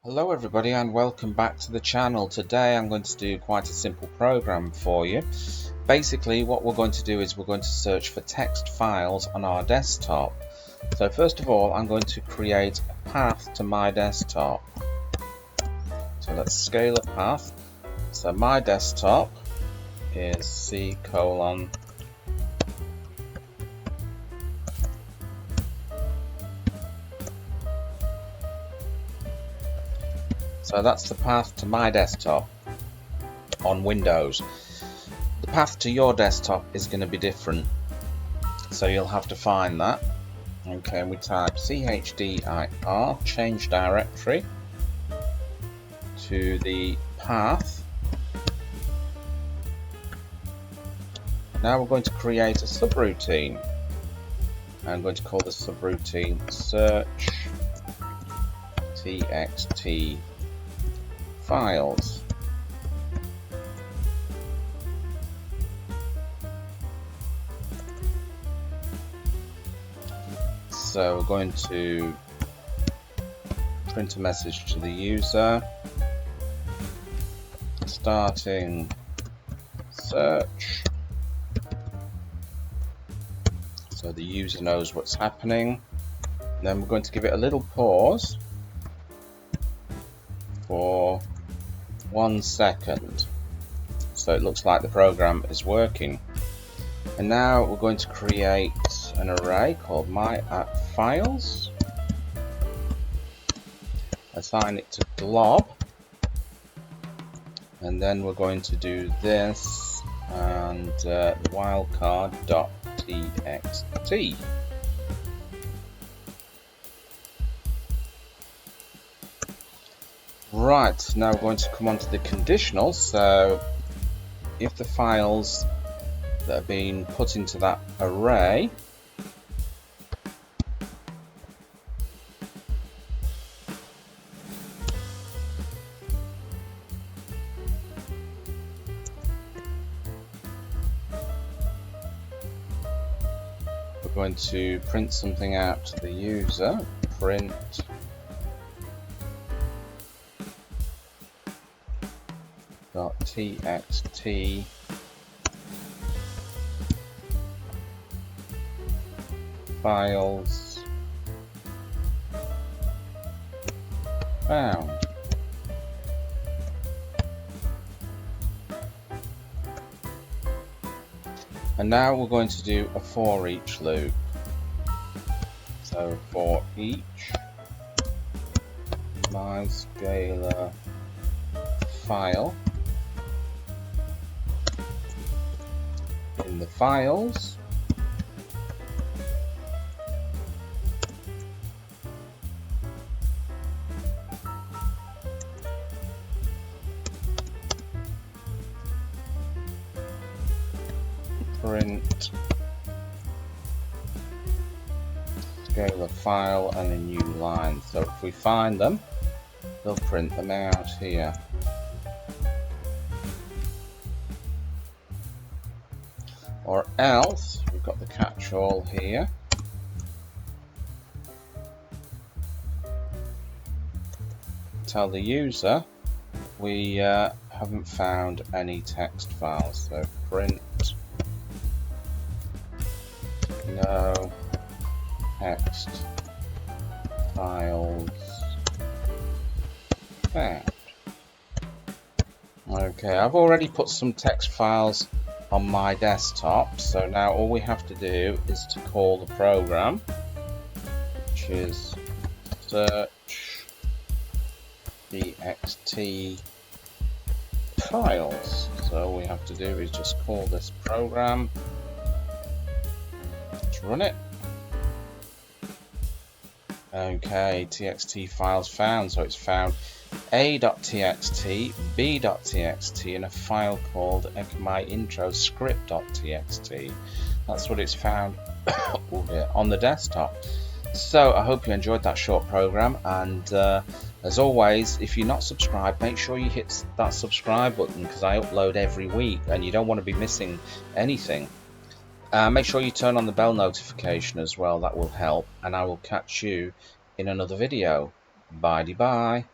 Hello everybody and welcome back to the channel. Today I'm going to do quite a simple program for you. Basically what we're going to do is we're going to search for text files on our desktop. So first of all I'm going to create a path to my desktop. So let's scale a path. So my desktop is C:. So that's the path to my desktop on Windows. The path to your desktop is going to be different, so you'll have to find that. Okay, and we type CHDIR, change directory, to the path. Now we're going to create a subroutine. I'm going to call the subroutine search txt files. So we're going to print a message to the user starting search, so the user knows what's happening. And then we're going to give it a little pause for 1 second, so it looks like the program is working. And now we're going to create an array called my@files, assign it to glob, and then we're going to do this and wildcard.txt. Right, now we're going to come on to the conditional. So if the files that are being put into that array we're going to print something out to the user, print .txt files found. And now we're going to do a for each loop. So for each MyScaler file, in the files print scalar file and a new line. So if we find them, they'll print them out here. Or else, we've got the catch-all here. Tell the user we haven't found any text files, so print no text files found. Okay, I've already put some text files on my desktop, so now all we have to do is to call the program, which is search txt files. So all we have to do is just call this program. Let's run it. Okay, txt files found, so it's found a.txt, b.txt, and a file called myintroscript.txt. That's what it's found on the desktop. So I hope you enjoyed that short program, and as always, if you're not subscribed, make sure you hit that subscribe button, because I upload every week and you don't want to be missing anything. Make sure you turn on the bell notification as well, that will help, and I will catch you in another video. Bye-bye.